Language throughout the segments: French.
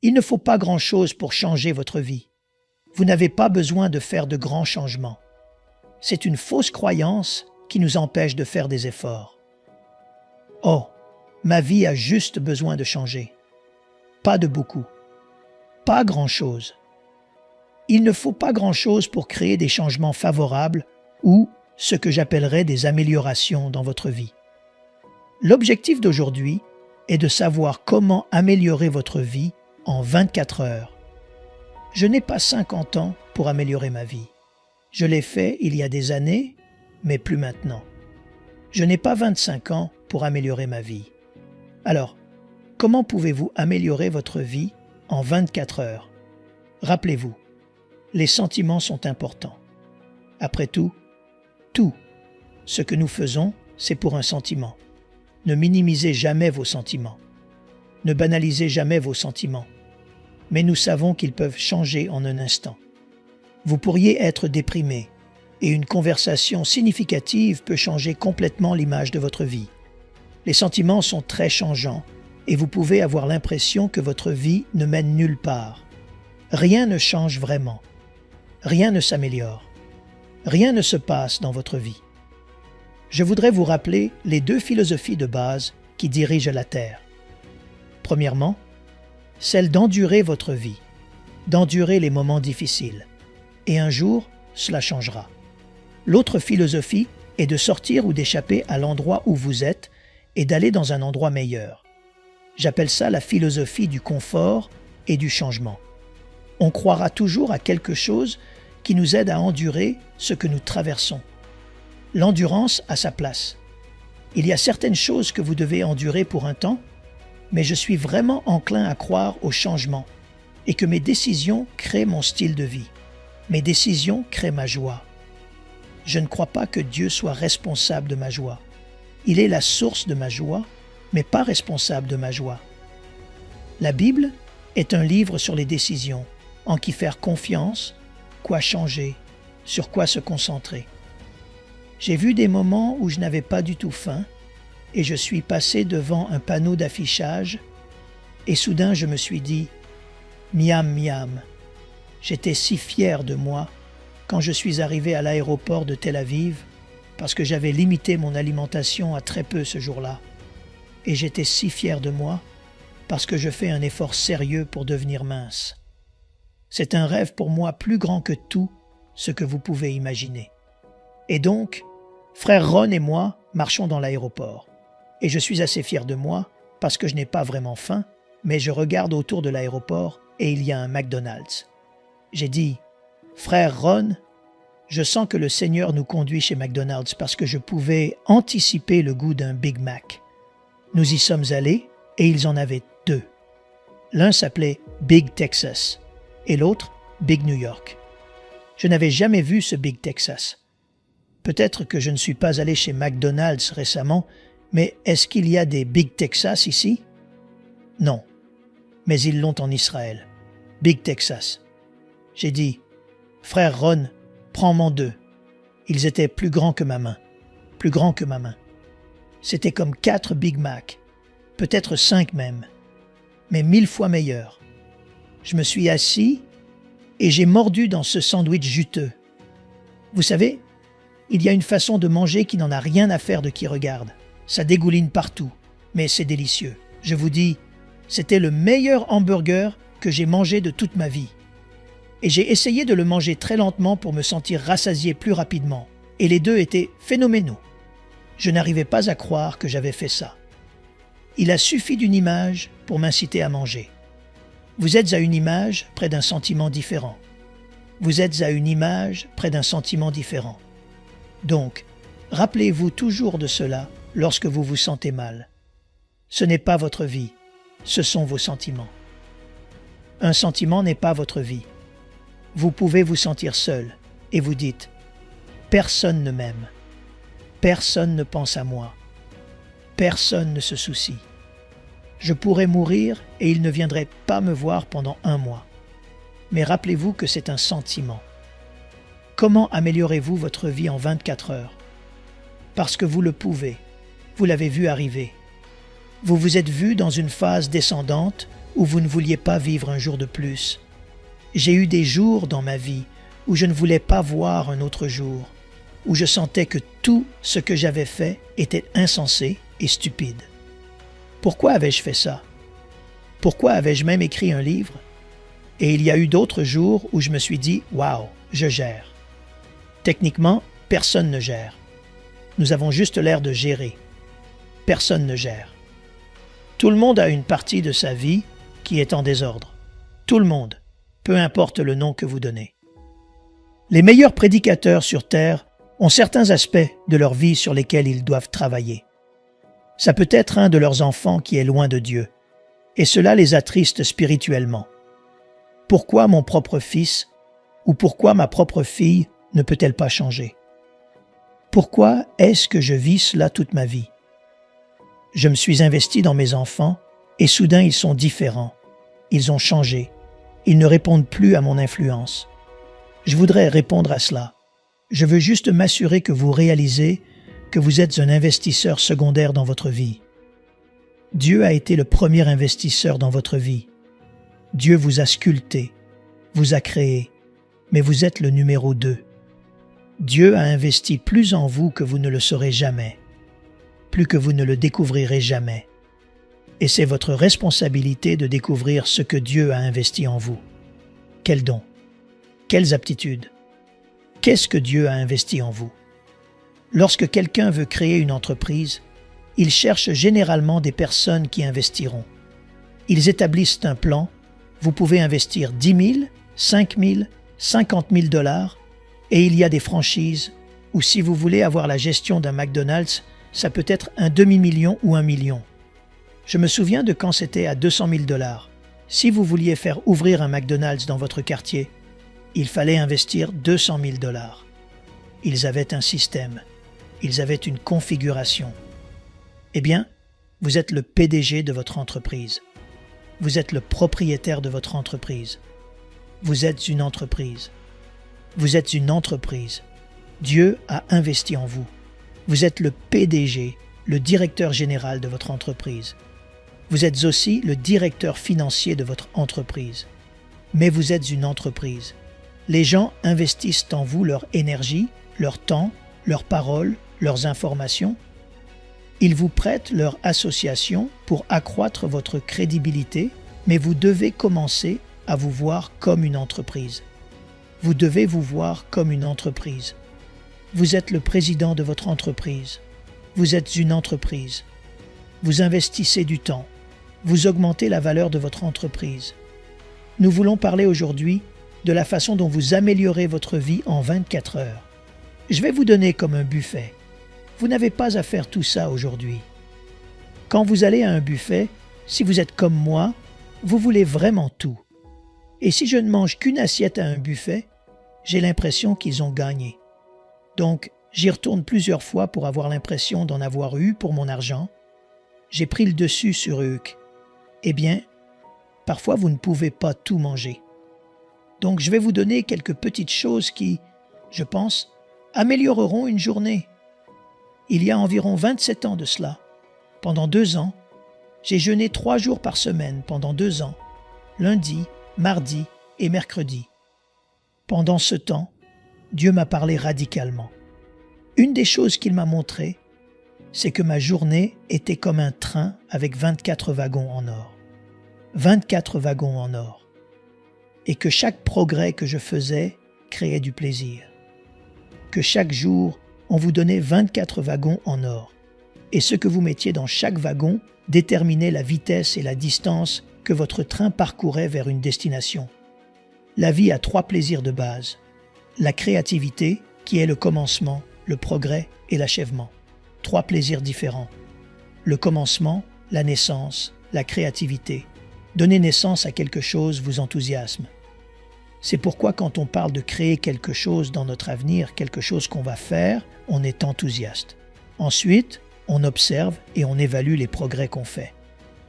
Il ne faut pas grand-chose pour changer votre vie. Vous n'avez pas besoin de faire de grands changements. C'est une fausse croyance qui nous empêche de faire des efforts. Oh, ma vie a juste besoin de changer. Pas de beaucoup. Pas grand-chose. Il ne faut pas grand-chose pour créer des changements favorables ou ce que j'appellerais des améliorations dans votre vie. L'objectif d'aujourd'hui est de savoir comment améliorer votre vie en 24 heures. Je n'ai pas 50 ans pour améliorer ma vie. Je l'ai fait il y a des années, mais plus maintenant. Je n'ai pas 25 ans pour améliorer ma vie. Alors, comment pouvez-vous améliorer votre vie en 24 heures? Rappelez-vous, les sentiments sont importants. Après tout ce que nous faisons, c'est pour un sentiment. Ne minimisez jamais vos sentiments. Ne banalisez jamais vos sentiments. Mais nous savons qu'ils peuvent changer en un instant. Vous pourriez être déprimé et une conversation significative peut changer complètement l'image de votre vie. Les sentiments sont très changeants et vous pouvez avoir l'impression que votre vie ne mène nulle part. Rien ne change vraiment. Rien ne s'améliore. Rien ne se passe dans votre vie. Je voudrais vous rappeler les deux philosophies de base qui dirigent la Terre. Premièrement, celle d'endurer votre vie, d'endurer les moments difficiles. Et un jour, cela changera. L'autre philosophie est de sortir ou d'échapper à l'endroit où vous êtes et d'aller dans un endroit meilleur. J'appelle ça la philosophie du confort et du changement. On croira toujours à quelque chose qui nous aide à endurer ce que nous traversons. L'endurance a sa place. Il y a certaines choses que vous devez endurer pour un temps, mais je suis vraiment enclin à croire au changement et que mes décisions créent mon style de vie. Mes décisions créent ma joie. Je ne crois pas que Dieu soit responsable de ma joie. Il est la source de ma joie, mais pas responsable de ma joie. La Bible est un livre sur les décisions, en qui faire confiance, quoi changer, sur quoi se concentrer. J'ai vu des moments où je n'avais pas du tout faim et je suis passé devant un panneau d'affichage et soudain je me suis dit « Miam, miam ». J'étais si fier de moi quand je suis arrivé à l'aéroport de Tel Aviv parce que j'avais limité mon alimentation à très peu ce jour-là. Et j'étais si fier de moi parce que je fais un effort sérieux pour devenir mince. C'est un rêve pour moi plus grand que tout ce que vous pouvez imaginer. Et donc, frère Ron et moi marchons dans l'aéroport. Et je suis assez fier de moi parce que je n'ai pas vraiment faim, mais je regarde autour de l'aéroport et il y a un McDonald's. J'ai dit, frère Ron, je sens que le Seigneur nous conduit chez McDonald's parce que je pouvais anticiper le goût d'un Big Mac. Nous y sommes allés et ils en avaient deux. L'un s'appelait Big Texas et l'autre Big New York. Je n'avais jamais vu ce Big Texas. Peut-être que je ne suis pas allé chez McDonald's récemment, mais est-ce qu'il y a des Big Texas ici? Non, mais ils l'ont en Israël. Big Texas. J'ai dit, frère Ron, prends-m'en deux. Ils étaient plus grands que ma main. Plus grands que ma main. C'était comme 4 Big Mac, peut-être 5 même, mais 1000 fois meilleurs. Je me suis assis et j'ai mordu dans ce sandwich juteux. Vous savez, il y a une façon de manger qui n'en a rien à faire de qui regarde. Ça dégouline partout, mais c'est délicieux. Je vous dis, c'était le meilleur hamburger que j'ai mangé de toute ma vie. Et j'ai essayé de le manger très lentement pour me sentir rassasié plus rapidement. Et les deux étaient phénoménaux. Je n'arrivais pas à croire que j'avais fait ça. Il a suffi d'une image pour m'inciter à manger. Vous êtes à une image près d'un sentiment différent. Vous êtes à une image près d'un sentiment différent. Donc, rappelez-vous toujours de cela lorsque vous vous sentez mal. Ce n'est pas votre vie, ce sont vos sentiments. Un sentiment n'est pas votre vie. Vous pouvez vous sentir seul et vous dites « Personne ne m'aime. Personne ne pense à moi. Personne ne se soucie. Je pourrais mourir et il ne viendrait pas me voir pendant 1 mois. » Mais rappelez-vous que c'est un sentiment. Comment améliorez-vous votre vie en 24 heures? Parce que vous le pouvez. Vous l'avez vu arriver. Vous vous êtes vu dans une phase descendante où vous ne vouliez pas vivre un jour de plus. J'ai eu des jours dans ma vie où je ne voulais pas voir un autre jour, où je sentais que tout ce que j'avais fait était insensé et stupide. Pourquoi avais-je fait ça? Pourquoi avais-je même écrit un livre? Et il y a eu d'autres jours où je me suis dit « Wow, je gère ». Techniquement, personne ne gère. Nous avons juste l'air de gérer. Personne ne gère. Tout le monde a une partie de sa vie qui est en désordre. Tout le monde, peu importe le nom que vous donnez. Les meilleurs prédicateurs sur Terre ont certains aspects de leur vie sur lesquels ils doivent travailler. Ça peut être un de leurs enfants qui est loin de Dieu, et cela les attriste spirituellement. Pourquoi mon propre fils ou pourquoi ma propre fille ne peut-elle pas changer? Pourquoi est-ce que je vis cela toute ma vie? Je me suis investi dans mes enfants et soudain ils sont différents. Ils ont changé. Ils ne répondent plus à mon influence. Je voudrais répondre à cela. Je veux juste m'assurer que vous réalisez que vous êtes un investisseur secondaire dans votre vie. Dieu a été le premier investisseur dans votre vie. Dieu vous a sculpté, vous a créé, mais vous êtes le numéro 2. Dieu a investi plus en vous que vous ne le saurez jamais, plus que vous ne le découvrirez jamais. Et c'est votre responsabilité de découvrir ce que Dieu a investi en vous. Quels dons? Quelles aptitudes? Qu'est-ce que Dieu a investi en vous? Lorsque quelqu'un veut créer une entreprise, il cherche généralement des personnes qui investiront. Ils établissent un plan. Vous pouvez investir 10 000, 5 000, 50 000 $, et il y a des franchises où si vous voulez avoir la gestion d'un McDonald's, ça peut être un demi-million ou 1 million. Je me souviens de quand c'était à 200 000 $. Si vous vouliez faire ouvrir un McDonald's dans votre quartier, il fallait investir 200 000 $. Ils avaient un système, ils avaient une configuration. Eh bien, vous êtes le PDG de votre entreprise. Vous êtes le propriétaire de votre entreprise. Vous êtes une entreprise. Vous êtes une entreprise. Dieu a investi en vous. Vous êtes le PDG, le directeur général de votre entreprise. Vous êtes aussi le directeur financier de votre entreprise. Mais vous êtes une entreprise. Les gens investissent en vous leur énergie, leur temps, leurs paroles, leurs informations. Ils vous prêtent leur association pour accroître votre crédibilité, mais vous devez commencer à vous voir comme une entreprise. Vous devez vous voir comme une entreprise. Vous êtes le président de votre entreprise. Vous êtes une entreprise. Vous investissez du temps. Vous augmentez la valeur de votre entreprise. Nous voulons parler aujourd'hui de la façon dont vous améliorez votre vie en 24 heures. Je vais vous donner comme un buffet. Vous n'avez pas à faire tout ça aujourd'hui. Quand vous allez à un buffet, si vous êtes comme moi, vous voulez vraiment tout. Et si je ne mange qu'une assiette à un buffet, j'ai l'impression qu'ils ont gagné. Donc, j'y retourne plusieurs fois pour avoir l'impression d'en avoir eu pour mon argent. J'ai pris le dessus sur eux. Eh bien, parfois vous ne pouvez pas tout manger. Donc, je vais vous donner quelques petites choses qui, je pense, amélioreront une journée. Il y a environ 27 ans de cela, pendant 2 ans, j'ai jeûné 3 jours par semaine pendant 2 ans, lundi, mardi et mercredi. Pendant ce temps, Dieu m'a parlé radicalement. Une des choses qu'il m'a montré, c'est que ma journée était comme un train avec 24 wagons en or. 24 wagons en or. Et que chaque progrès que je faisais créait du plaisir. Que chaque jour, on vous donnait 24 wagons en or. Et ce que vous mettiez dans chaque wagon déterminait la vitesse et la distance que votre train parcourait vers une destination. La vie a 3 plaisirs de base. La créativité, qui est le commencement, le progrès et l'achèvement. 3 plaisirs différents. Le commencement, la naissance, la créativité. Donner naissance à quelque chose vous enthousiasme. C'est pourquoi quand on parle de créer quelque chose dans notre avenir, quelque chose qu'on va faire, on est enthousiaste. Ensuite, on observe et on évalue les progrès qu'on fait.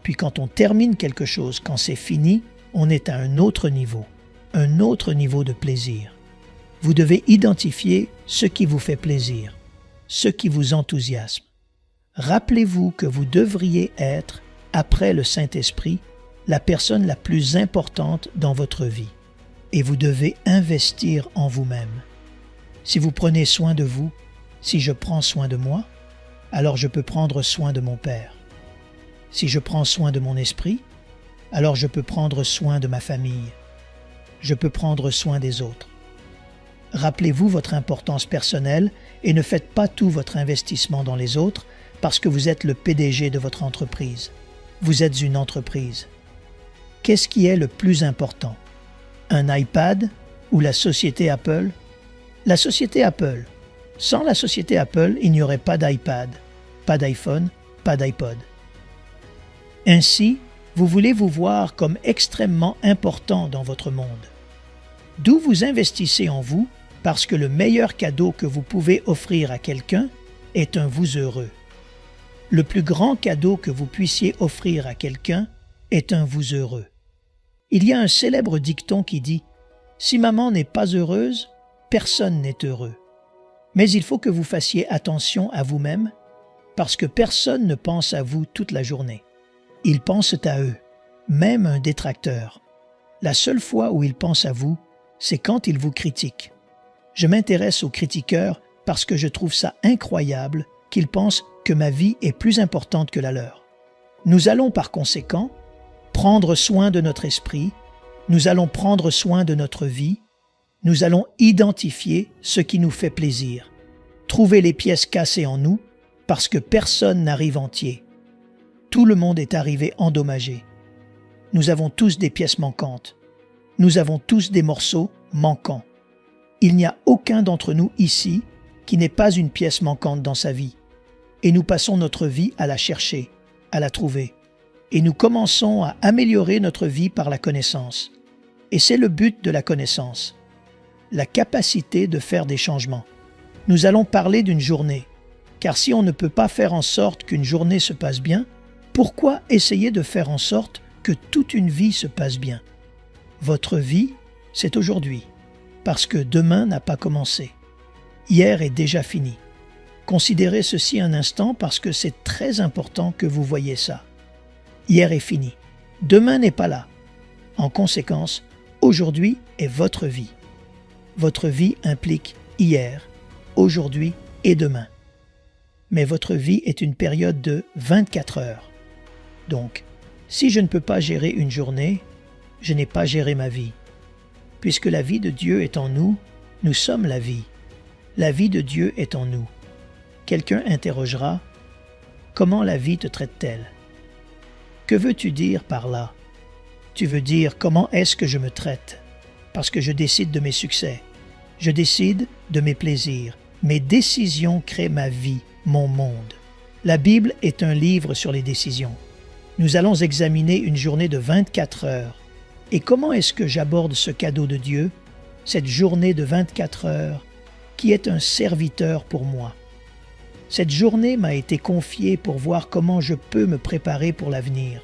Puis quand on termine quelque chose, quand c'est fini, on est à un autre niveau de plaisir. Vous devez identifier ce qui vous fait plaisir, ce qui vous enthousiasme. Rappelez-vous que vous devriez être, après le Saint-Esprit, la personne la plus importante dans votre vie et vous devez investir en vous-même. Si vous prenez soin de vous, si je prends soin de moi, alors je peux prendre soin de mon Père. Si je prends soin de mon esprit, alors je peux prendre soin de ma famille. Je peux prendre soin des autres. Rappelez-vous votre importance personnelle et ne faites pas tout votre investissement dans les autres parce que vous êtes le PDG de votre entreprise. Vous êtes une entreprise. Qu'est-ce qui est le plus important? Un iPad ou la société Apple? La société Apple. Sans la société Apple, il n'y aurait pas d'iPad, pas d'iPhone, pas d'iPod. Ainsi, vous voulez vous voir comme extrêmement important dans votre monde. D'où vous investissez en vous parce que le meilleur cadeau que vous pouvez offrir à quelqu'un est un vous heureux. Le plus grand cadeau que vous puissiez offrir à quelqu'un est un vous heureux. Il y a un célèbre dicton qui dit « Si maman n'est pas heureuse, personne n'est heureux. » Mais il faut que vous fassiez attention à vous-même parce que personne ne pense à vous toute la journée. Ils pensent à eux, même un détracteur. La seule fois où ils pensent à vous, c'est quand ils vous critiquent. Je m'intéresse aux critiqueurs parce que je trouve ça incroyable qu'ils pensent que ma vie est plus importante que la leur. Nous allons par conséquent prendre soin de notre esprit, nous allons prendre soin de notre vie, nous allons identifier ce qui nous fait plaisir, trouver les pièces cassées en nous parce que personne n'arrive entier. Tout le monde est arrivé endommagé. Nous avons tous des pièces manquantes. Nous avons tous des morceaux manquants. Il n'y a aucun d'entre nous ici qui n'ait pas une pièce manquante dans sa vie. Et nous passons notre vie à la chercher, à la trouver. Et nous commençons à améliorer notre vie par la connaissance. Et c'est le but de la connaissance. La capacité de faire des changements. Nous allons parler d'une journée, car si on ne peut pas faire en sorte qu'une journée se passe bien, pourquoi essayer de faire en sorte que toute une vie se passe bien? Votre vie, c'est aujourd'hui, parce que demain n'a pas commencé. Hier est déjà fini. Considérez ceci un instant parce que c'est très important que vous voyiez ça. Hier est fini. Demain n'est pas là. En conséquence, aujourd'hui est votre vie. Votre vie implique hier, aujourd'hui et demain. Mais votre vie est une période de 24 heures. Donc, si je ne peux pas gérer une journée, je n'ai pas géré ma vie. Puisque la vie de Dieu est en nous, nous sommes la vie. La vie de Dieu est en nous. Quelqu'un interrogera, « Comment la vie te traite-t-elle » Que veux-tu dire par là? Tu veux dire comment est-ce que je me traite? Parce que je décide de mes succès. Je décide de mes plaisirs. Mes décisions créent ma vie, mon monde. La Bible est un livre sur les décisions. Nous allons examiner une journée de 24 heures. Et comment est-ce que j'aborde ce cadeau de Dieu, cette journée de 24 heures, qui est un serviteur pour moi? Cette journée m'a été confiée pour voir comment je peux me préparer pour l'avenir,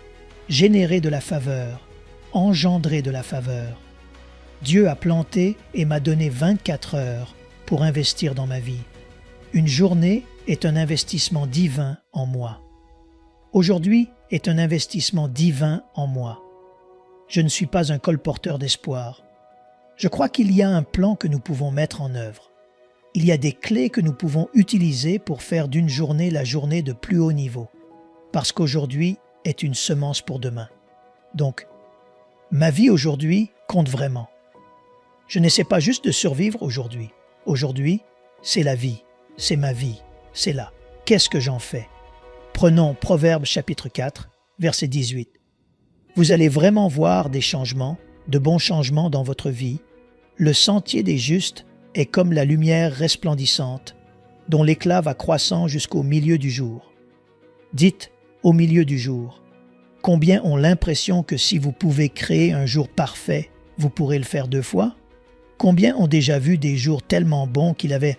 générer de la faveur, engendrer de la faveur. Dieu a planté et m'a donné 24 heures pour investir dans ma vie. Une journée est un investissement divin en moi. Aujourd'hui est un investissement divin en moi. Je ne suis pas un colporteur d'espoir. Je crois qu'il y a un plan que nous pouvons mettre en œuvre. Il y a des clés que nous pouvons utiliser pour faire d'une journée la journée de plus haut niveau, parce qu'aujourd'hui est une semence pour demain. Donc, ma vie aujourd'hui compte vraiment. Je n'essaie pas juste de survivre aujourd'hui. Aujourd'hui, c'est la vie, c'est ma vie, c'est là. Qu'est-ce que j'en fais? Prenons Proverbes chapitre 4, verset 18. Vous allez vraiment voir des changements, de bons changements dans votre vie. Le sentier des justes est comme la lumière resplendissante, dont l'éclat va croissant jusqu'au milieu du jour. Dites au milieu du jour. Combien ont l'impression que si vous pouvez créer un jour parfait, vous pourrez le faire 2 fois? Combien ont déjà vu des jours tellement bons qu'ils avaient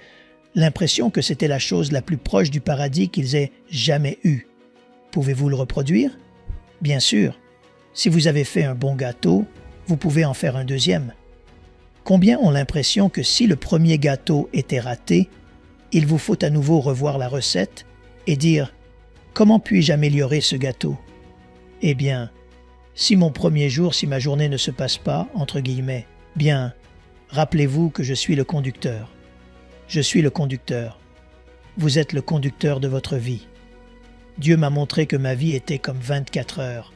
l'impression que c'était la chose la plus proche du paradis qu'ils aient jamais eue? Pouvez-vous le reproduire? Bien sûr. Si vous avez fait un bon gâteau, vous pouvez en faire un deuxième. Combien ont l'impression que si le premier gâteau était raté, il vous faut à nouveau revoir la recette et dire « Comment puis-je améliorer ce gâteau ?» Eh bien, Si ma journée ne se passe pas, entre guillemets, bien, rappelez-vous que je suis le conducteur. Je suis le conducteur. Vous êtes le conducteur de votre vie. Dieu m'a montré que ma vie était comme 24 heures,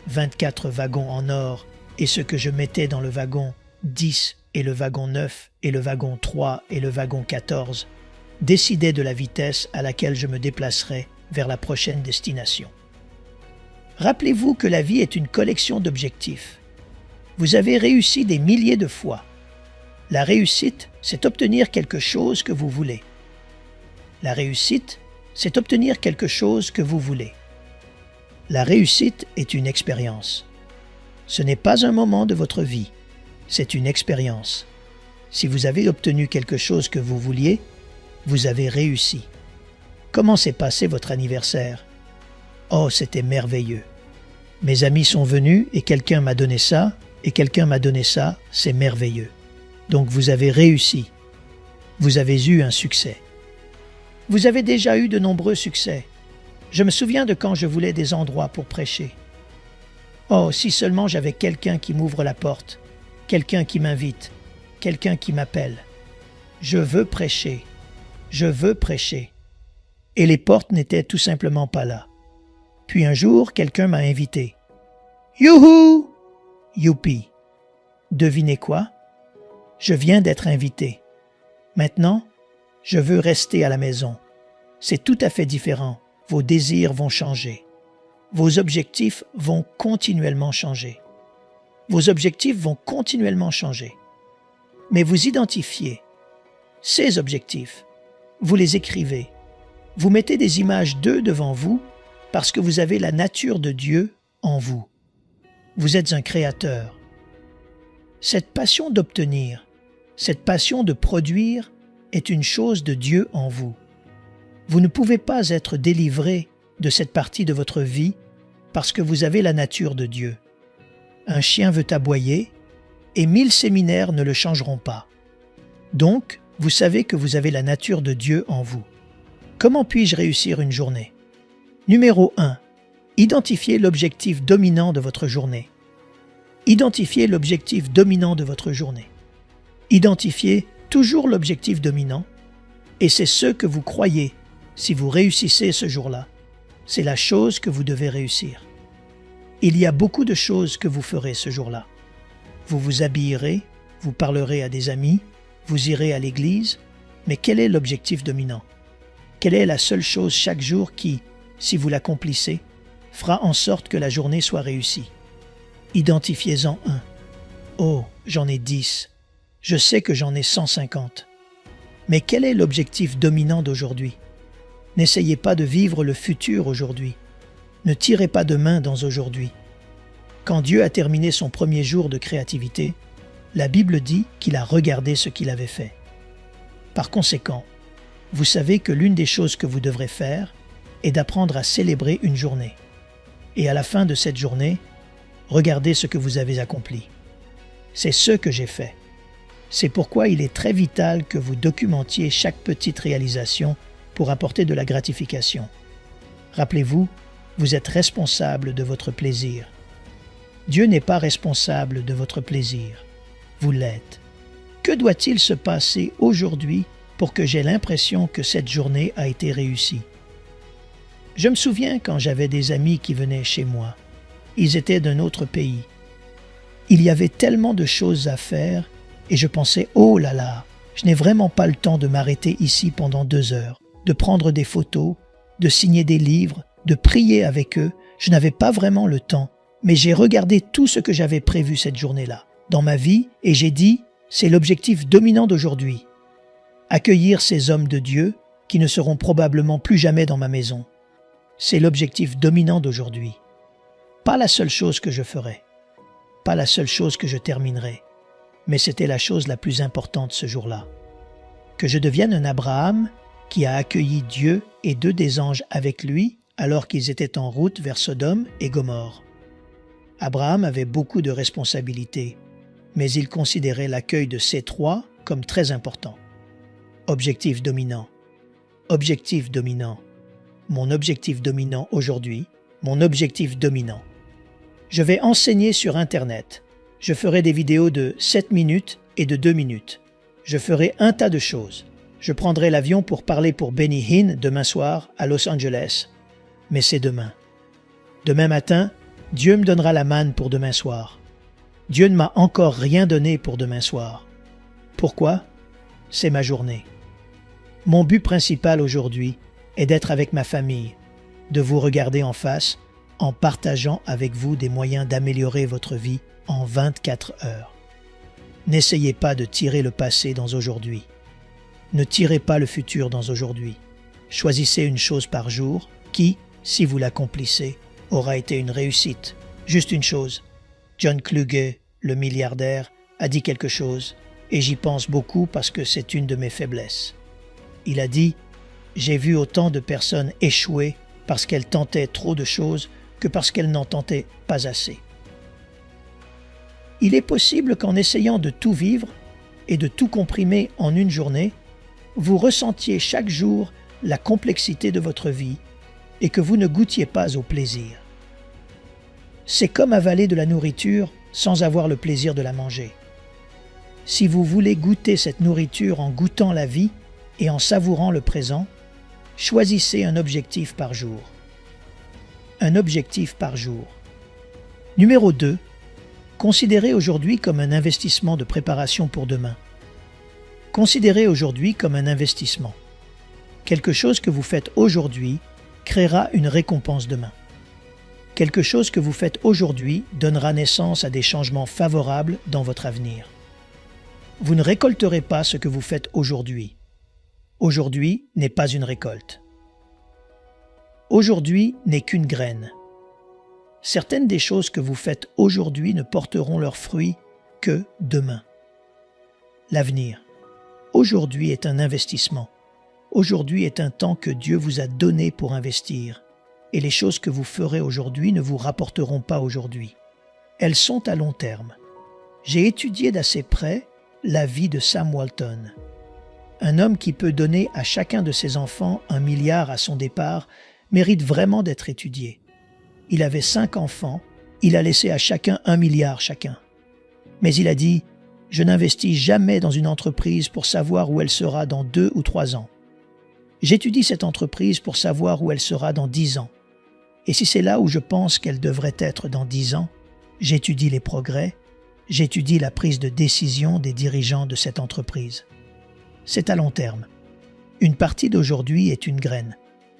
24 wagons en or, et ce que je mettais dans le wagon 10 et le wagon 9 et le wagon 3 et le wagon 14 décidait de la vitesse à laquelle je me déplacerais vers la prochaine destination. Rappelez-vous que la vie est une collection d'objectifs. Vous avez réussi des milliers de fois. La réussite, c'est obtenir quelque chose que vous voulez. La réussite, c'est obtenir quelque chose que vous voulez. La réussite est une expérience. Ce n'est pas un moment de votre vie, c'est une expérience. Si vous avez obtenu quelque chose que vous vouliez, vous avez réussi. Comment s'est passé votre anniversaire? Oh, c'était merveilleux. Mes amis sont venus et quelqu'un m'a donné ça, et quelqu'un m'a donné ça, c'est merveilleux. Donc vous avez réussi. Vous avez eu un succès. Vous avez déjà eu de nombreux succès. Je me souviens de quand je voulais des endroits pour prêcher. Oh, si seulement j'avais quelqu'un qui m'ouvre la porte, quelqu'un qui m'invite, quelqu'un qui m'appelle. Je veux prêcher. Je veux prêcher. Et les portes n'étaient tout simplement pas là. Puis un jour, quelqu'un m'a invité. Youhou! Youpi! Devinez quoi? Je viens d'être invité. Maintenant, je veux rester à la maison. C'est tout à fait différent. Vos désirs vont changer. Vos objectifs vont continuellement changer. Vos objectifs vont continuellement changer. Mais vous identifiez ces objectifs. Vous les écrivez. Vous mettez des images d'eux devant vous parce que vous avez la nature de Dieu en vous. Vous êtes un créateur. Cette passion d'obtenir, cette passion de produire est une chose de Dieu en vous. Vous ne pouvez pas être délivré de cette partie de votre vie parce que vous avez la nature de Dieu. Un chien veut aboyer et 1000 séminaires ne le changeront pas. Donc, vous savez que vous avez la nature de Dieu en vous. Comment puis-je réussir une journée? Numéro 1. Identifiez l'objectif dominant de votre journée. Identifiez l'objectif dominant de votre journée. Identifiez toujours l'objectif dominant et c'est ce que vous croyez si vous réussissez ce jour-là. C'est la chose que vous devez réussir. Il y a beaucoup de choses que vous ferez ce jour-là. Vous vous habillerez, vous parlerez à des amis, vous irez à l'église, mais quel est l'objectif dominant? Quelle est la seule chose chaque jour qui, si vous l'accomplissez, fera en sorte que la journée soit réussie? Identifiez-en un. Oh, j'en ai 10. Je sais que j'en ai 150. Mais quel est l'objectif dominant d'aujourd'hui? N'essayez pas de vivre le futur aujourd'hui. Ne tirez pas de main dans aujourd'hui. Quand Dieu a terminé son premier jour de créativité, la Bible dit qu'il a regardé ce qu'il avait fait. Par conséquent, vous savez que l'une des choses que vous devrez faire est d'apprendre à célébrer une journée. Et à la fin de cette journée, regardez ce que vous avez accompli. C'est ce que j'ai fait. C'est pourquoi il est très vital que vous documentiez chaque petite réalisation pour apporter de la gratification. Rappelez-vous, vous êtes responsable de votre plaisir. Dieu n'est pas responsable de votre plaisir. Vous l'êtes. Que doit-il se passer aujourd'hui pour que j'ai l'impression que cette journée a été réussie? Je me souviens quand j'avais des amis qui venaient chez moi. Ils étaient d'un autre pays. Il y avait tellement de choses à faire et je pensais « Oh là là, je n'ai vraiment pas le temps de m'arrêter ici pendant 2 heures, de prendre des photos, de signer des livres, de prier avec eux. Je n'avais pas vraiment le temps, mais j'ai regardé tout ce que j'avais prévu cette journée-là dans ma vie et j'ai dit « C'est l'objectif dominant d'aujourd'hui. Accueillir ces hommes de Dieu qui ne seront probablement plus jamais dans ma maison. C'est l'objectif dominant d'aujourd'hui. Pas la seule chose que je ferai, pas la seule chose que je terminerai, mais c'était la chose la plus importante ce jour-là. Que je devienne un Abraham qui a accueilli Dieu et 2 des anges avec lui alors qu'ils étaient en route vers Sodome et Gomorrhe. Abraham avait beaucoup de responsabilités, mais il considérait l'accueil de ces 3 comme très important. Objectif dominant. Objectif dominant. Mon objectif dominant aujourd'hui, mon objectif dominant. Je vais enseigner sur Internet. Je ferai des vidéos de 7 minutes et de 2 minutes. Je ferai un tas de choses. Je prendrai l'avion pour parler pour Benny Hinn demain soir à Los Angeles. Mais c'est demain. Demain matin, Dieu me donnera la manne pour demain soir. Dieu ne m'a encore rien donné pour demain soir. Pourquoi? C'est ma journée. Mon but principal aujourd'hui est d'être avec ma famille, de vous regarder en face en partageant avec vous des moyens d'améliorer votre vie en 24 heures. N'essayez pas de tirer le passé dans aujourd'hui. Ne tirez pas le futur dans aujourd'hui. Choisissez une chose par jour qui, si vous l'accomplissez, aura été une réussite. Juste une chose. John Kluge, le milliardaire, a dit quelque chose, et j'y pense beaucoup parce que c'est une de mes faiblesses. Il a dit « J'ai vu autant de personnes échouer parce qu'elles tentaient trop de choses que parce qu'elles n'en tentaient pas assez. » Il est possible qu'en essayant de tout vivre et de tout comprimer en une journée, vous ressentiez chaque jour la complexité de votre vie et que vous ne goûtiez pas au plaisir. C'est comme avaler de la nourriture sans avoir le plaisir de la manger. Si vous voulez goûter cette nourriture en goûtant la vie et en savourant le présent, choisissez un objectif par jour. Un objectif par jour. Numéro 2. Considérez aujourd'hui comme un investissement de préparation pour demain. Considérez aujourd'hui comme un investissement. Quelque chose que vous faites aujourd'hui créera une récompense demain. Quelque chose que vous faites aujourd'hui donnera naissance à des changements favorables dans votre avenir. Vous ne récolterez pas ce que vous faites aujourd'hui. Aujourd'hui n'est pas une récolte. Aujourd'hui n'est qu'une graine. Certaines des choses que vous faites aujourd'hui ne porteront leurs fruits que demain. L'avenir. Aujourd'hui est un investissement. Aujourd'hui est un temps que Dieu vous a donné pour investir. Et les choses que vous ferez aujourd'hui ne vous rapporteront pas aujourd'hui. Elles sont à long terme. J'ai étudié d'assez près la vie de Sam Walton. Un homme qui peut donner à chacun de ses enfants 1 milliard à son départ mérite vraiment d'être étudié. Il avait 5 enfants, il a laissé à chacun 1 milliard chacun. Mais il a dit « Je n'investis jamais dans une entreprise pour savoir où elle sera dans 2 ou 3 ans. J'étudie cette entreprise pour savoir où elle sera dans 10 ans. Et si c'est là où je pense qu'elle devrait être dans 10 ans, j'étudie les progrès, j'étudie la prise de décision des dirigeants de cette entreprise. C'est à long terme. Une partie d'aujourd'hui est une graine,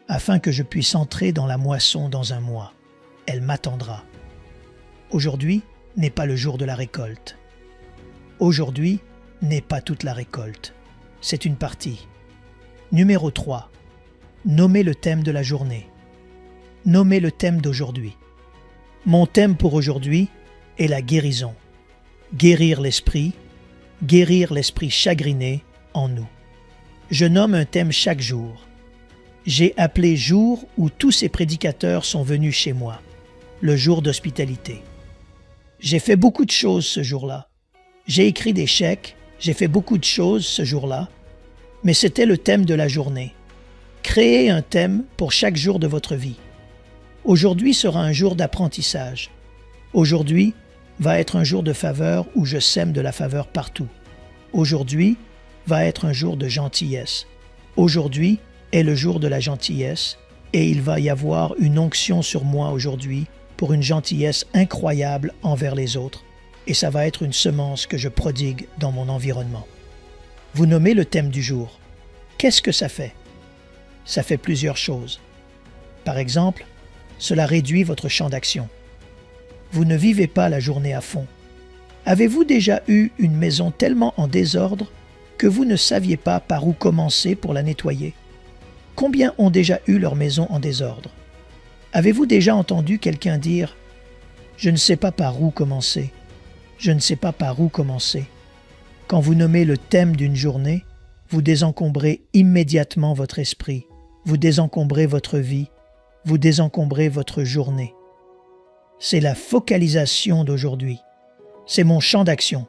afin que je puisse entrer dans la moisson dans un mois. Elle m'attendra. Aujourd'hui n'est pas le jour de la récolte. Aujourd'hui n'est pas toute la récolte. C'est une partie. Numéro 3. Nommez le thème de la journée. Nommez le thème d'aujourd'hui. Mon thème pour aujourd'hui est la guérison. Guérir l'esprit chagriné en nous. Je nomme un thème chaque jour. J'ai appelé jour où tous ces prédicateurs sont venus chez moi, le jour d'hospitalité. J'ai fait beaucoup de choses ce jour-là. J'ai écrit des chèques, j'ai fait beaucoup de choses ce jour-là, mais c'était le thème de la journée. Créez un thème pour chaque jour de votre vie. Aujourd'hui sera un jour d'apprentissage. Aujourd'hui va être un jour de faveur où je sème de la faveur partout. Aujourd'hui va être un jour de gentillesse. Aujourd'hui est le jour de la gentillesse et il va y avoir une onction sur moi aujourd'hui pour une gentillesse incroyable envers les autres et ça va être une semence que je prodigue dans mon environnement. Vous nommez le thème du jour. Qu'est-ce que ça fait? Ça fait plusieurs choses. Par exemple, cela réduit votre champ d'action. Vous ne vivez pas la journée à fond. Avez-vous déjà eu une maison tellement en désordre que vous ne saviez pas par où commencer pour la nettoyer? Combien ont déjà eu leur maison en désordre? Avez-vous déjà entendu quelqu'un dire « Je ne sais pas par où commencer, je ne sais pas par où commencer ». Quand vous nommez le thème d'une journée, vous désencombrez immédiatement votre esprit, vous désencombrez votre vie, vous désencombrez votre journée. C'est la focalisation d'aujourd'hui. C'est mon champ d'action.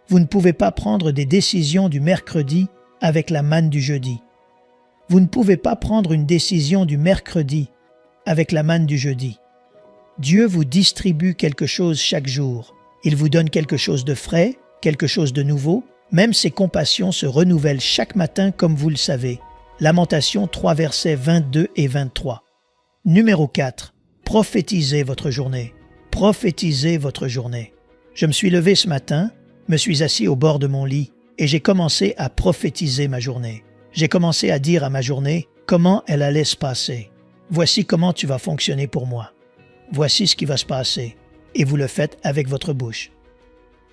Vous ne pouvez pas prendre des décisions du mercredi avec la manne du jeudi. Vous ne pouvez pas prendre une décision du mercredi avec la manne du jeudi. Dieu vous distribue quelque chose chaque jour. Il vous donne quelque chose de frais, quelque chose de nouveau. Même ses compassions se renouvellent chaque matin comme vous le savez. Lamentation 3 versets 22 et 23. Numéro 4. Prophétisez votre journée. Prophétisez votre journée. Je me suis levé ce matin, me suis assis au bord de mon lit et j'ai commencé à prophétiser ma journée. J'ai commencé à dire à ma journée comment elle allait se passer. Voici comment tu vas fonctionner pour moi. Voici ce qui va se passer. Et vous le faites avec votre bouche.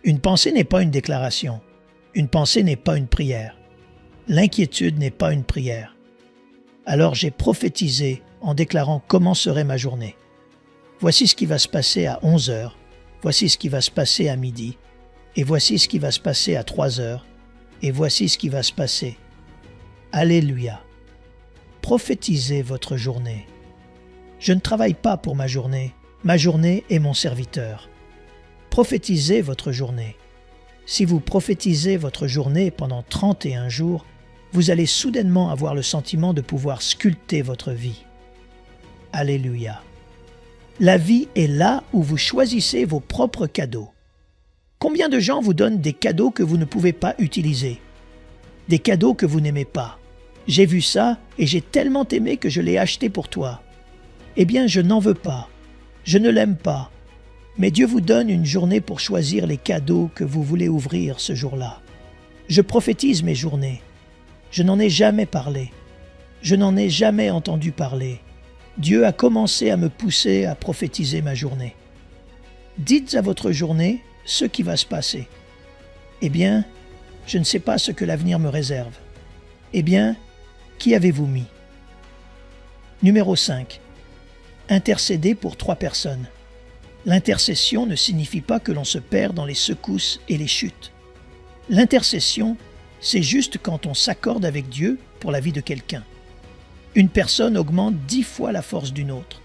Une pensée n'est pas une déclaration. Une pensée n'est pas une prière. L'inquiétude n'est pas une prière. Alors j'ai prophétisé en déclarant comment serait ma journée. Voici ce qui va se passer à 11 heures. Voici ce qui va se passer à midi. Et voici ce qui va se passer à 3 heures. Et voici ce qui va se passer. Alléluia. Prophétisez votre journée. Je ne travaille pas pour ma journée est mon serviteur. Prophétisez votre journée. Si vous prophétisez votre journée pendant 31 jours, vous allez soudainement avoir le sentiment de pouvoir sculpter votre vie. Alléluia. La vie est là où vous choisissez vos propres cadeaux. Combien de gens vous donnent des cadeaux que vous ne pouvez pas utiliser? Des cadeaux que vous n'aimez pas. J'ai vu ça et j'ai tellement aimé que je l'ai acheté pour toi. Eh bien, je n'en veux pas. Je ne l'aime pas. Mais Dieu vous donne une journée pour choisir les cadeaux que vous voulez ouvrir ce jour-là. Je prophétise mes journées. Je n'en ai jamais parlé. Je n'en ai jamais entendu parler. Dieu a commencé à me pousser à prophétiser ma journée. Dites à votre journée ce qui va se passer. Eh bien, je ne sais pas ce que l'avenir me réserve. Eh bien, qui avez-vous mis? Numéro 5. Intercéder pour 3 personnes. L'intercession ne signifie pas que l'on se perd dans les secousses et les chutes. L'intercession, c'est juste quand on s'accorde avec Dieu pour la vie de quelqu'un. Une personne augmente 10 fois la force d'une autre.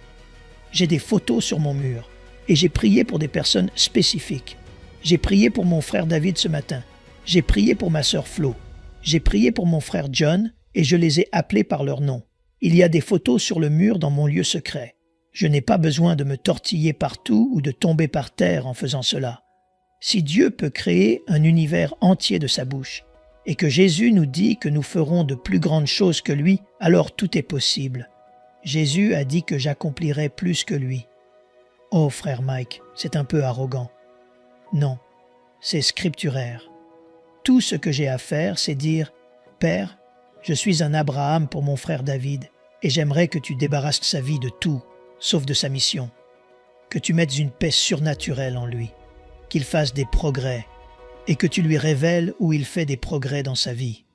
J'ai des photos sur mon mur et j'ai prié pour des personnes spécifiques. J'ai prié pour mon frère David ce matin. J'ai prié pour ma sœur Flo. J'ai prié pour mon frère John et je les ai appelés par leur nom. Il y a des photos sur le mur dans mon lieu secret. Je n'ai pas besoin de me tortiller partout ou de tomber par terre en faisant cela. Si Dieu peut créer un univers entier de sa bouche, et que Jésus nous dit que nous ferons de plus grandes choses que lui, alors tout est possible. Jésus a dit que j'accomplirais plus que lui. Oh frère Mike, c'est un peu arrogant. Non, c'est scripturaire. Tout ce que j'ai à faire, c'est dire « Père, je suis un Abraham pour mon frère David, et j'aimerais que tu débarrasses sa vie de tout, sauf de sa mission. Que tu mettes une paix surnaturelle en lui, qu'il fasse des progrès, et que tu lui révèles où il fait des progrès dans sa vie.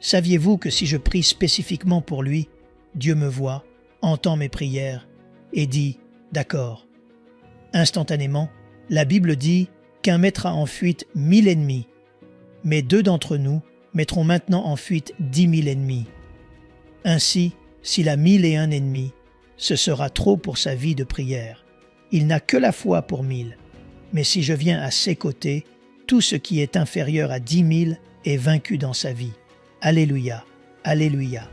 Saviez-vous que si je prie spécifiquement pour lui, Dieu me voit, entend mes prières et dit « D'accord ». Instantanément, la Bible dit qu'un mettra en fuite 1000 ennemis, mais 2 d'entre nous mettront maintenant en fuite 10 000 ennemis. Ainsi, s'il a 1001 ennemis, ce sera trop pour sa vie de prière. Il n'a que la foi pour 1000. Mais si je viens à ses côtés, tout ce qui est inférieur à 10 000 est vaincu dans sa vie. Alléluia, alléluia.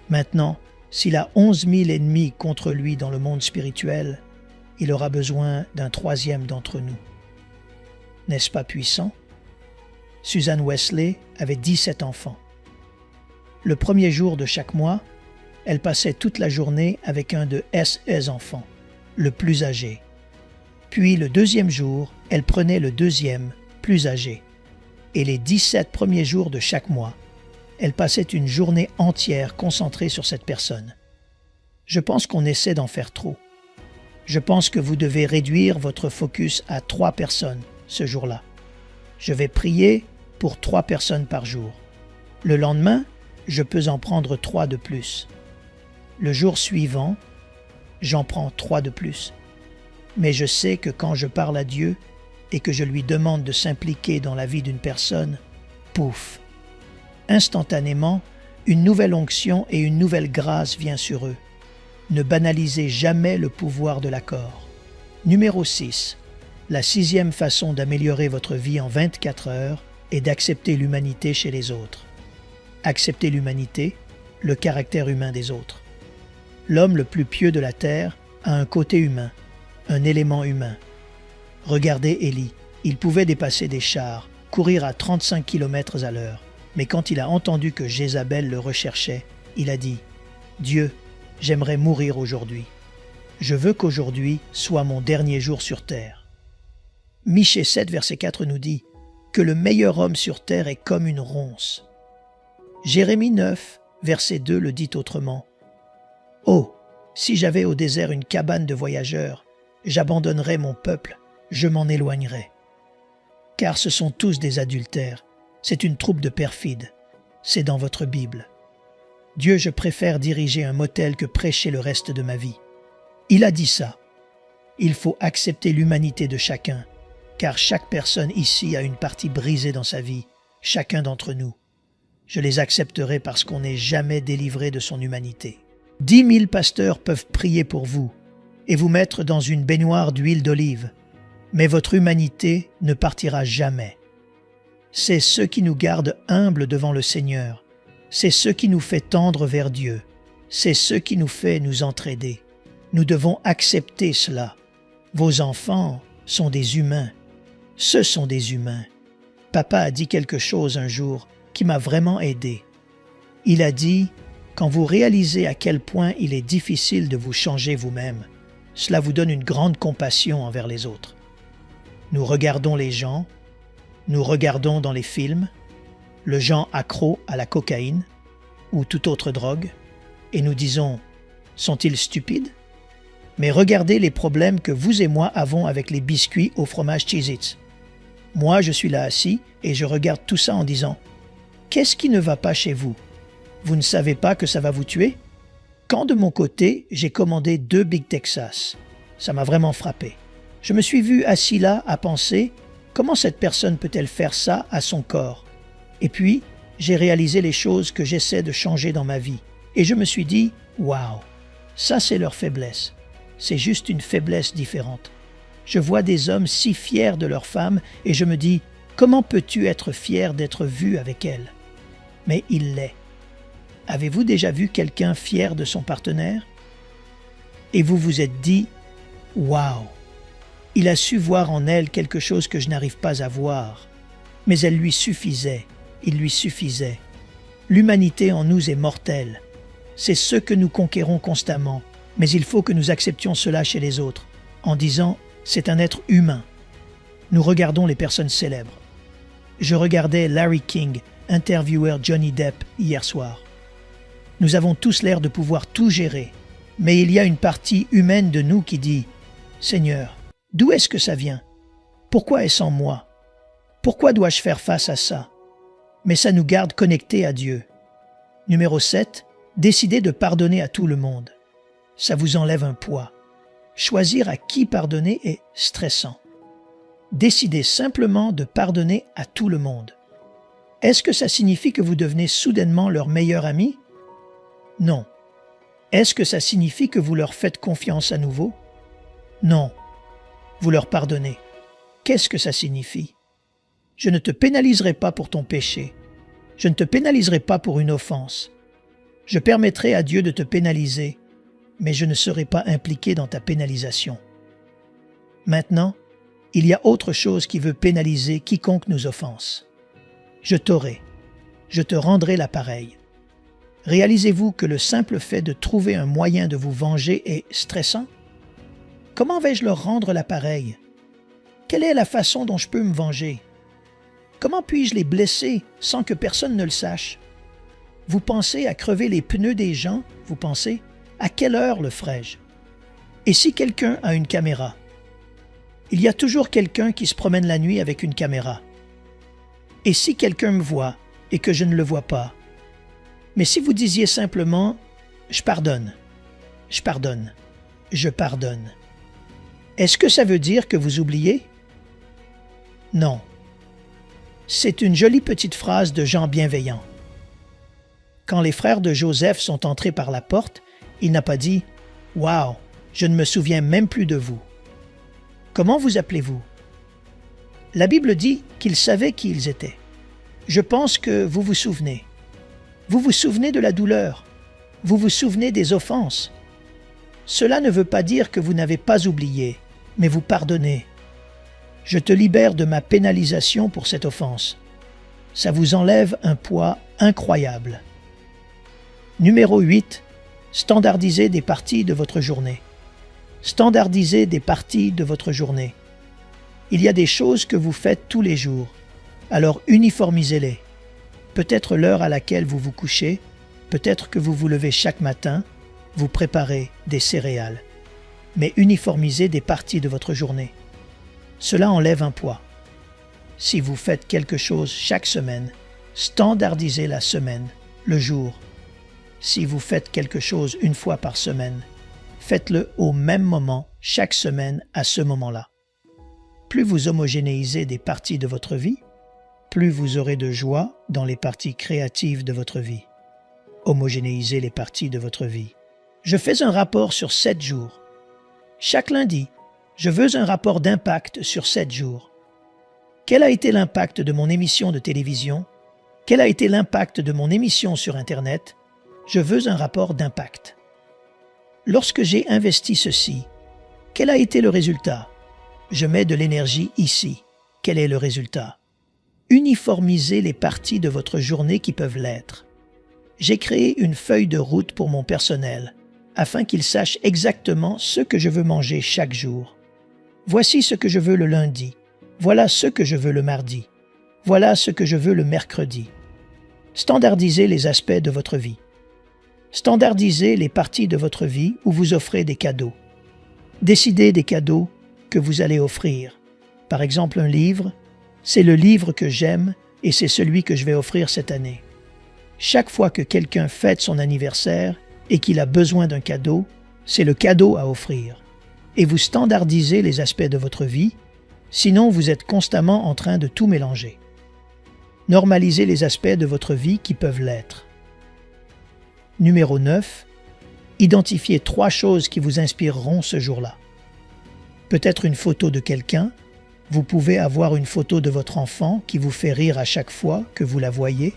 Maintenant, s'il a 11 000 ennemis contre lui dans le monde spirituel, il aura besoin d'un 3e d'entre nous. N'est-ce pas puissant? Susan Wesley avait 17 enfants. Le premier jour de chaque mois, elle passait toute la journée avec un de ses enfants, le plus âgé. Puis le 2e jour, elle prenait le 2e, plus âgé. Et les 17 premiers jours de chaque mois, elle passait une journée entière concentrée sur cette personne. Je pense qu'on essaie d'en faire trop. Je pense que vous devez réduire votre focus à 3 personnes ce jour-là. Je vais prier pour 3 personnes par jour. Le lendemain, je peux en prendre 3 de plus. Le jour suivant, j'en prends 3 de plus. Mais je sais que quand je parle à Dieu et que je lui demande de s'impliquer dans la vie d'une personne, pouf! Instantanément, une nouvelle onction et une nouvelle grâce vient sur eux. Ne banalisez jamais le pouvoir de l'accord. Numéro 6. La 6e façon d'améliorer votre vie en 24 heures est d'accepter l'humanité chez les autres. Accepter l'humanité, le caractère humain des autres. L'homme le plus pieux de la terre a un côté humain, un élément humain. Regardez Élie, il pouvait dépasser des chars, courir à 35 km à l'heure, mais quand il a entendu que Jézabel le recherchait, il a dit « Dieu, j'aimerais mourir aujourd'hui. Je veux qu'aujourd'hui soit mon dernier jour sur terre. » Michée 7, verset 4 nous dit que le meilleur homme sur terre est comme une ronce. Jérémie 9, verset 2 le dit autrement. « Oh, si j'avais au désert une cabane de voyageurs, j'abandonnerais mon peuple, je m'en éloignerais. Car ce sont tous des adultères, c'est une troupe de perfides. C'est dans votre Bible. Dieu, je préfère diriger un motel que prêcher le reste de ma vie. » Il a dit ça. Il faut accepter l'humanité de chacun, car chaque personne ici a une partie brisée dans sa vie, chacun d'entre nous. Je les accepterai parce qu'on n'est jamais délivré de son humanité. 10 000 pasteurs peuvent prier pour vous et vous mettre dans une baignoire d'huile d'olive, mais votre humanité ne partira jamais. C'est ce qui nous garde humbles devant le Seigneur. C'est ce qui nous fait tendre vers Dieu. C'est ce qui nous fait nous entraider. Nous devons accepter cela. Vos enfants sont des humains. Ce sont des humains. Papa a dit quelque chose un jour qui m'a vraiment aidé. Il a dit, quand vous réalisez à quel point il est difficile de vous changer vous-même, cela vous donne une grande compassion envers les autres. Nous regardons les gens, nous regardons dans les films, le gens accro à la cocaïne ou toute autre drogue, et nous disons « sont-ils stupides ?» Mais regardez les problèmes que vous et moi avons avec les biscuits au fromage Cheez-Its. Moi, je suis là assis et je regarde tout ça en disant « qu'est-ce qui ne va pas chez vous? Vous ne savez pas que ça va vous tuer ?» Quand de mon côté, j'ai commandé 2 Big Texas, ça m'a vraiment frappé. Je me suis vu assis là à penser « comment cette personne peut-elle faire ça à son corps ?» Et puis, j'ai réalisé les choses que j'essaie de changer dans ma vie. Et je me suis dit « waouh, ça c'est leur faiblesse. C'est juste une faiblesse différente. » Je vois des hommes si fiers de leur femme et je me dis « comment peux-tu être fier d'être vu avec elle ?» Mais il l'est. Avez-vous déjà vu quelqu'un fier de son partenaire? Et vous vous êtes dit « waouh, il a su voir en elle quelque chose que je n'arrive pas à voir. » Mais elle lui suffisait, il lui suffisait. L'humanité en nous est mortelle. C'est ce que nous conquérons constamment, mais il faut que nous acceptions cela chez les autres, en disant « c'est un être humain ». Nous regardons les personnes célèbres. Je regardais Larry King, intervieweur Johnny Depp hier soir. Nous avons tous l'air de pouvoir tout gérer, mais il y a une partie humaine de nous qui dit « Seigneur, d'où est-ce que ça vient? Pourquoi est-ce en moi? Pourquoi dois-je faire face à ça? » Mais ça nous garde connectés à Dieu. Numéro 7, décidez de pardonner à tout le monde. Ça vous enlève un poids. Choisir à qui pardonner est stressant. Décidez simplement de pardonner à tout le monde. Est-ce que ça signifie que vous devenez soudainement leur meilleur ami? Non. Est-ce que ça signifie que vous leur faites confiance à nouveau? Non. Vous leur pardonnez. Qu'est-ce que ça signifie? Je ne te pénaliserai pas pour ton péché. Je ne te pénaliserai pas pour une offense. Je permettrai à Dieu de te pénaliser, mais je ne serai pas impliqué dans ta pénalisation. Maintenant, il y a autre chose qui veut pénaliser quiconque nous offense. Je t'aurai. Je te rendrai l'appareil. Réalisez-vous que le simple fait de trouver un moyen de vous venger est stressant? Comment vais-je leur rendre l'appareil? Quelle est la façon dont je peux me venger? Comment puis-je les blesser sans que personne ne le sache? Vous pensez à crever les pneus des gens? Vous pensez, à quelle heure le ferai-je? Et si quelqu'un a une caméra? Il y a toujours quelqu'un qui se promène la nuit avec une caméra. Et si quelqu'un me voit et que je ne le vois pas? Mais si vous disiez simplement « je pardonne, je pardonne, je pardonne », est-ce que ça veut dire que vous oubliez? Non. C'est une jolie petite phrase de gens bienveillants. Quand les frères de Joseph sont entrés par la porte, il n'a pas dit « Wow, je ne me souviens même plus de vous. Comment vous appelez-vous » La Bible dit qu'ils savaient qui ils étaient. Je pense que vous vous souvenez. Vous vous souvenez de la douleur. Vous vous souvenez des offenses. Cela ne veut pas dire que vous n'avez pas oublié, mais vous pardonnez. Je te libère de ma pénalisation pour cette offense. Ça vous enlève un poids incroyable. Numéro 8. Standardisez des parties de votre journée. Standardisez des parties de votre journée. Il y a des choses que vous faites tous les jours, alors uniformisez-les. Peut-être l'heure à laquelle vous vous couchez, peut-être que vous vous levez chaque matin, vous préparez des céréales. Mais uniformisez des parties de votre journée. Cela enlève un poids. Si vous faites quelque chose chaque semaine, standardisez la semaine, le jour. Si vous faites quelque chose une fois par semaine, faites-le au même moment, chaque semaine, à ce moment-là. Plus vous homogénéisez des parties de votre vie, plus vous aurez de joie dans les parties créatives de votre vie. Homogénéisez les parties de votre vie. Je fais un rapport sur 7 jours. Chaque lundi, je veux un rapport d'impact sur 7 jours. Quel a été l'impact de mon émission de télévision? Quel a été l'impact de mon émission sur Internet? Je veux un rapport d'impact. Lorsque j'ai investi ceci, quel a été le résultat? Je mets de l'énergie ici. Quel est le résultat? Uniformisez les parties de votre journée qui peuvent l'être. J'ai créé une feuille de route pour mon personnel, afin qu'il sache exactement ce que je veux manger chaque jour. Voici ce que je veux le lundi. Voilà ce que je veux le mardi. Voilà ce que je veux le mercredi. Standardisez les aspects de votre vie. Standardisez les parties de votre vie où vous offrez des cadeaux. Décidez des cadeaux que vous allez offrir. Par exemple, un livre, c'est le livre que j'aime et c'est celui que je vais offrir cette année. Chaque fois que quelqu'un fête son anniversaire et qu'il a besoin d'un cadeau, c'est le cadeau à offrir. Et vous standardisez les aspects de votre vie, sinon vous êtes constamment en train de tout mélanger. Normalisez les aspects de votre vie qui peuvent l'être. Numéro 9. Identifiez 3 choses qui vous inspireront ce jour-là. Peut-être une photo de quelqu'un, vous pouvez avoir une photo de votre enfant qui vous fait rire à chaque fois que vous la voyez,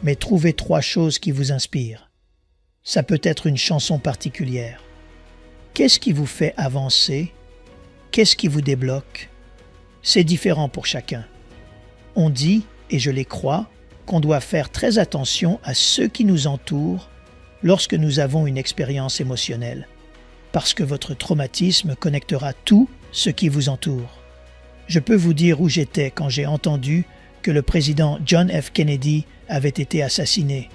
mais trouvez 3 choses qui vous inspirent. Ça peut être une chanson particulière. Qu'est-ce qui vous fait avancer? Qu'est-ce qui vous débloque? C'est différent pour chacun. On dit, et je les crois, qu'on doit faire très attention à ceux qui nous entourent lorsque nous avons une expérience émotionnelle, parce que votre traumatisme connectera tout ce qui vous entoure. Je peux vous dire où j'étais quand j'ai entendu que le président John F. Kennedy avait été assassiné.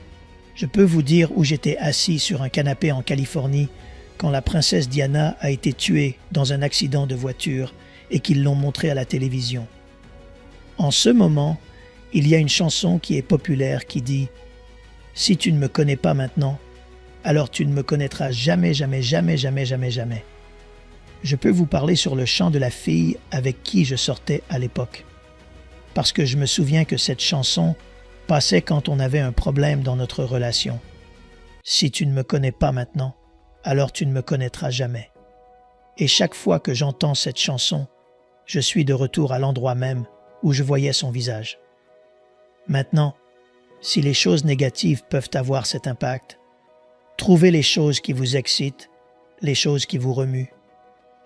Je peux vous dire où j'étais assis sur un canapé en Californie quand la princesse Diana a été tuée dans un accident de voiture et qu'ils l'ont montré à la télévision. En ce moment, il y a une chanson qui est populaire qui dit « Si tu ne me connais pas maintenant, alors tu ne me connaîtras jamais, jamais, jamais, jamais, jamais, jamais. » Je peux vous parler sur le chant de la fille avec qui je sortais à l'époque. Parce que je me souviens que cette chanson passait quand on avait un problème dans notre relation. Si tu ne me connais pas maintenant, alors tu ne me connaîtras jamais. Et chaque fois que j'entends cette chanson, je suis de retour à l'endroit même où je voyais son visage. Maintenant, si les choses négatives peuvent avoir cet impact, trouvez les choses qui vous excitent, les choses qui vous remuent,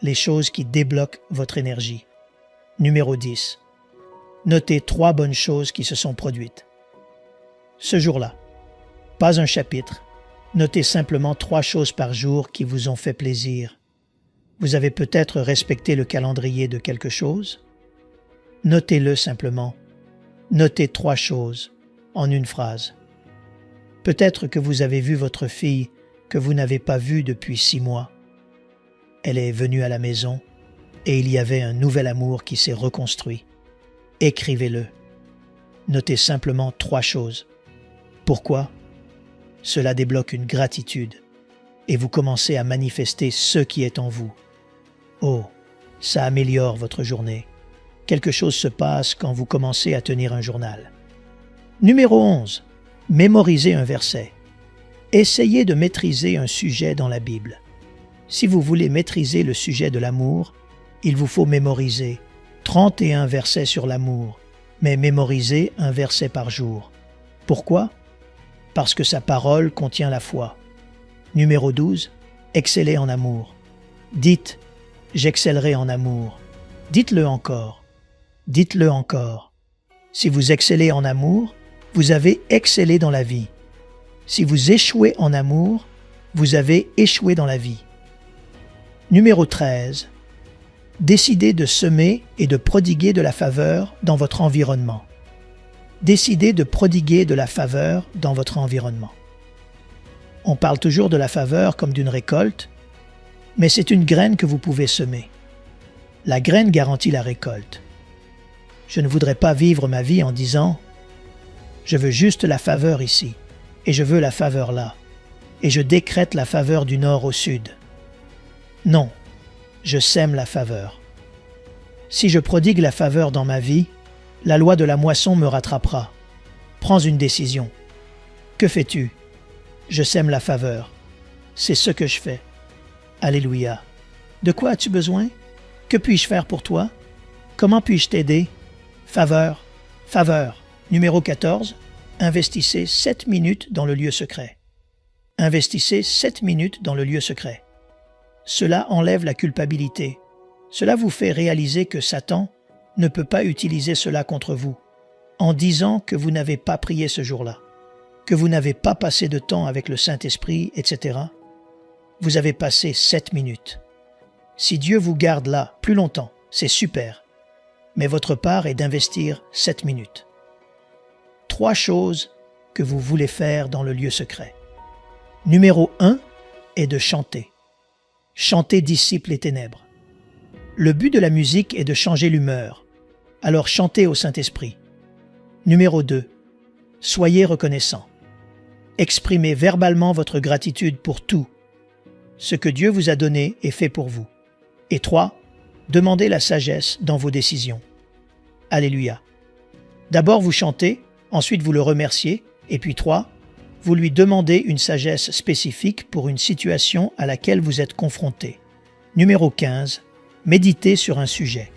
les choses qui débloquent votre énergie. Numéro 10. Notez 3 bonnes choses qui se sont produites. Ce jour-là, pas un chapitre. Notez simplement 3 choses par jour qui vous ont fait plaisir. Vous avez peut-être respecté le calendrier de quelque chose. Notez-le simplement. Notez 3 choses en une phrase. Peut-être que vous avez vu votre fille que vous n'avez pas vue depuis 6 mois. Elle est venue à la maison et il y avait un nouvel amour qui s'est reconstruit. Écrivez-le. Notez simplement 3 choses. Pourquoi? Cela débloque une gratitude et vous commencez à manifester ce qui est en vous. Oh, ça améliore votre journée. Quelque chose se passe quand vous commencez à tenir un journal. Numéro 11. Mémorisez un verset. Essayez de maîtriser un sujet dans la Bible. Si vous voulez maîtriser le sujet de l'amour, il vous faut mémoriser 31 versets sur l'amour, mais mémorisez un verset par jour. Pourquoi? Parce que sa parole contient la foi. Numéro 12. Excellez en amour. Dites « j'excellerai en amour. Dites-le encore. Dites-le encore. Si vous excellez en amour, vous avez excellé dans la vie. Si vous échouez en amour, vous avez échoué dans la vie. Numéro 13. Décidez de semer et de prodiguer de la faveur dans votre environnement. Décidez de prodiguer de la faveur dans votre environnement. On parle toujours de la faveur comme d'une récolte, mais c'est une graine que vous pouvez semer. La graine garantit la récolte. Je ne voudrais pas vivre ma vie en disant « Je veux juste la faveur ici, et je veux la faveur là, et je décrète la faveur du nord au sud. » Non, je sème la faveur. Si je prodigue la faveur dans ma vie, la loi de la moisson me rattrapera. Prends une décision. Que fais-tu? Je sème la faveur. C'est ce que je fais. Alléluia. De quoi as-tu besoin? Que puis-je faire pour toi? Comment puis-je t'aider? Faveur, faveur. Numéro 14. Investissez 7 minutes dans le lieu secret. Investissez 7 minutes dans le lieu secret. Cela enlève la culpabilité. Cela vous fait réaliser que Satan ne peut pas utiliser cela contre vous, en disant que vous n'avez pas prié ce jour-là, que vous n'avez pas passé de temps avec le Saint-Esprit, etc. Vous avez passé 7 minutes. Si Dieu vous garde là plus longtemps, c'est super, mais votre part est d'investir 7 minutes. 3 choses que vous voulez faire dans le lieu secret. Numéro 1 est de chanter. Chanter dissipe les ténèbres. Le but de la musique est de changer l'humeur. Alors chantez au Saint-Esprit. Numéro 2. Soyez reconnaissant. Exprimez verbalement votre gratitude pour tout. Ce que Dieu vous a donné est fait pour vous. Et 3. Demandez la sagesse dans vos décisions. Alléluia. D'abord vous chantez, ensuite vous le remerciez, et puis 3. Vous lui demandez une sagesse spécifique pour une situation à laquelle vous êtes confronté. Numéro 15. Méditez sur un sujet.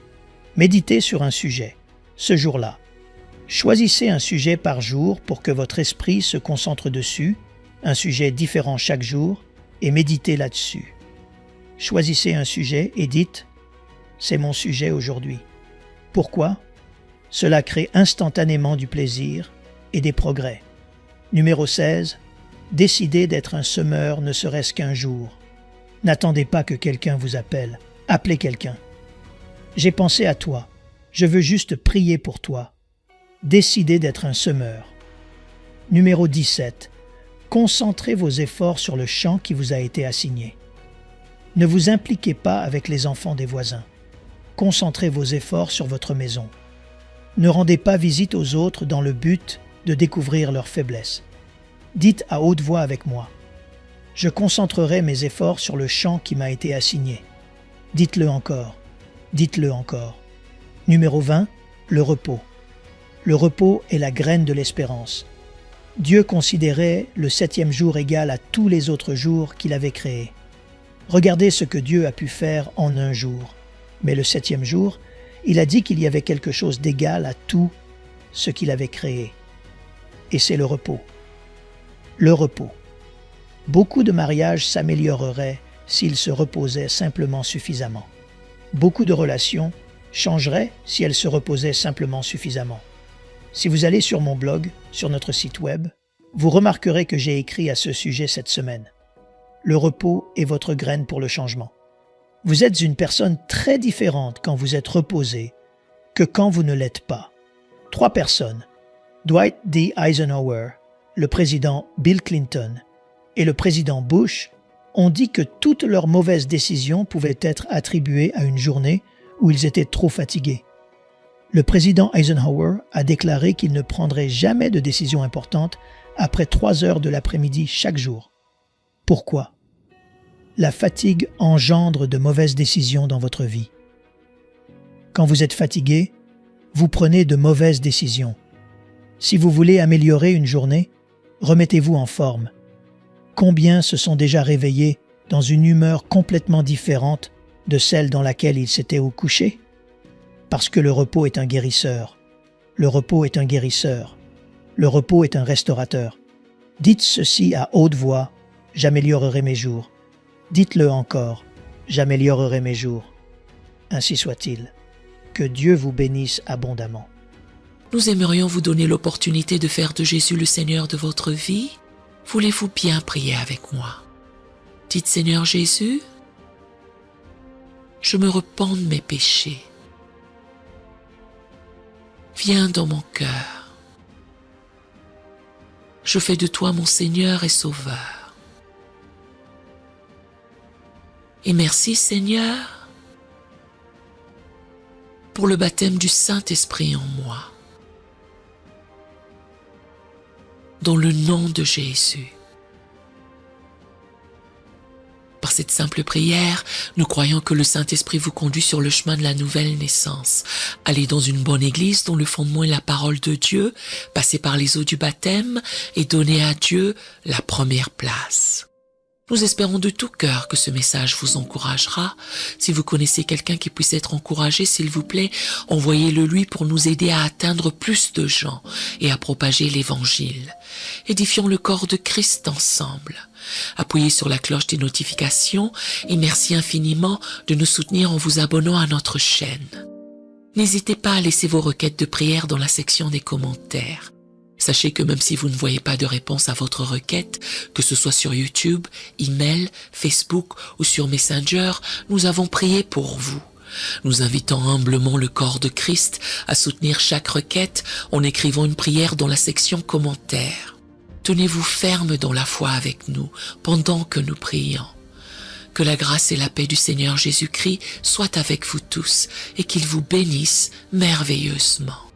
Méditez sur un sujet, ce jour-là. Choisissez un sujet par jour pour que votre esprit se concentre dessus, un sujet différent chaque jour, et méditez là-dessus. Choisissez un sujet et dites « C'est mon sujet aujourd'hui ». Pourquoi? Cela crée instantanément du plaisir et des progrès. Numéro 16. Décidez d'être un semeur ne serait-ce qu'un jour. N'attendez pas que quelqu'un vous appelle. Appelez quelqu'un. J'ai pensé à toi. Je veux juste prier pour toi. Décidez d'être un semeur. Numéro 17. Concentrez vos efforts sur le champ qui vous a été assigné. Ne vous impliquez pas avec les enfants des voisins. Concentrez vos efforts sur votre maison. Ne rendez pas visite aux autres dans le but de découvrir leurs faiblesses. Dites à haute voix avec moi. Je concentrerai mes efforts sur le champ qui m'a été assigné. Dites-le encore. Dites-le encore. Numéro 20. Le repos. Le repos est la graine de l'espérance. Dieu considérait le 7e jour égal à tous les autres jours qu'il avait créés. Regardez ce que Dieu a pu faire en un jour. Mais le 7e jour, il a dit qu'il y avait quelque chose d'égal à tout ce qu'il avait créé. Et c'est le repos. Le repos. Beaucoup de mariages s'amélioreraient s'ils se reposaient simplement suffisamment. Beaucoup de relations changeraient si elles se reposaient simplement suffisamment. Si vous allez sur mon blog, sur notre site web, vous remarquerez que j'ai écrit à ce sujet cette semaine. Le repos est votre graine pour le changement. Vous êtes une personne très différente quand vous êtes reposé que quand vous ne l'êtes pas. 3 personnes, Dwight D. Eisenhower, le président Bill Clinton et le président Bush, ont dit que toutes leurs mauvaises décisions pouvaient être attribuées à une journée où ils étaient trop fatigués. Le président Eisenhower a déclaré qu'il ne prendrait jamais de décision importante après 3 heures de l'après-midi chaque jour. Pourquoi? La fatigue engendre de mauvaises décisions dans votre vie. Quand vous êtes fatigué, vous prenez de mauvaises décisions. Si vous voulez améliorer une journée, remettez-vous en forme. Combien se sont déjà réveillés dans une humeur complètement différente de celle dans laquelle ils s'étaient couchés? Parce que le repos est un guérisseur. Le repos est un guérisseur. Le repos est un restaurateur. Dites ceci à haute voix, j'améliorerai mes jours. Dites-le encore, j'améliorerai mes jours. Ainsi soit-il. Que Dieu vous bénisse abondamment. Nous aimerions vous donner l'opportunité de faire de Jésus le Seigneur de votre vie. Voulez-vous bien prier avec moi? Dites: Seigneur Jésus, je me repens de mes péchés. Viens dans mon cœur. Je fais de toi mon Seigneur et Sauveur. Et merci Seigneur pour le baptême du Saint-Esprit en moi. Dans le nom de Jésus. Par cette simple prière, nous croyons que le Saint-Esprit vous conduit sur le chemin de la nouvelle naissance. Allez dans une bonne église dont le fondement est la parole de Dieu, passez par les eaux du baptême et donnez à Dieu la première place. Nous espérons de tout cœur que ce message vous encouragera. Si vous connaissez quelqu'un qui puisse être encouragé, s'il vous plaît, envoyez-le lui pour nous aider à atteindre plus de gens et à propager l'Évangile. Édifions le corps de Christ ensemble. Appuyez sur la cloche des notifications et merci infiniment de nous soutenir en vous abonnant à notre chaîne. N'hésitez pas à laisser vos requêtes de prière dans la section des commentaires. Sachez que même si vous ne voyez pas de réponse à votre requête, que ce soit sur YouTube, email, Facebook ou sur Messenger, nous avons prié pour vous. Nous invitons humblement le corps de Christ à soutenir chaque requête en écrivant une prière dans la section commentaires. Tenez-vous ferme dans la foi avec nous pendant que nous prions. Que la grâce et la paix du Seigneur Jésus-Christ soient avec vous tous et qu'il vous bénisse merveilleusement.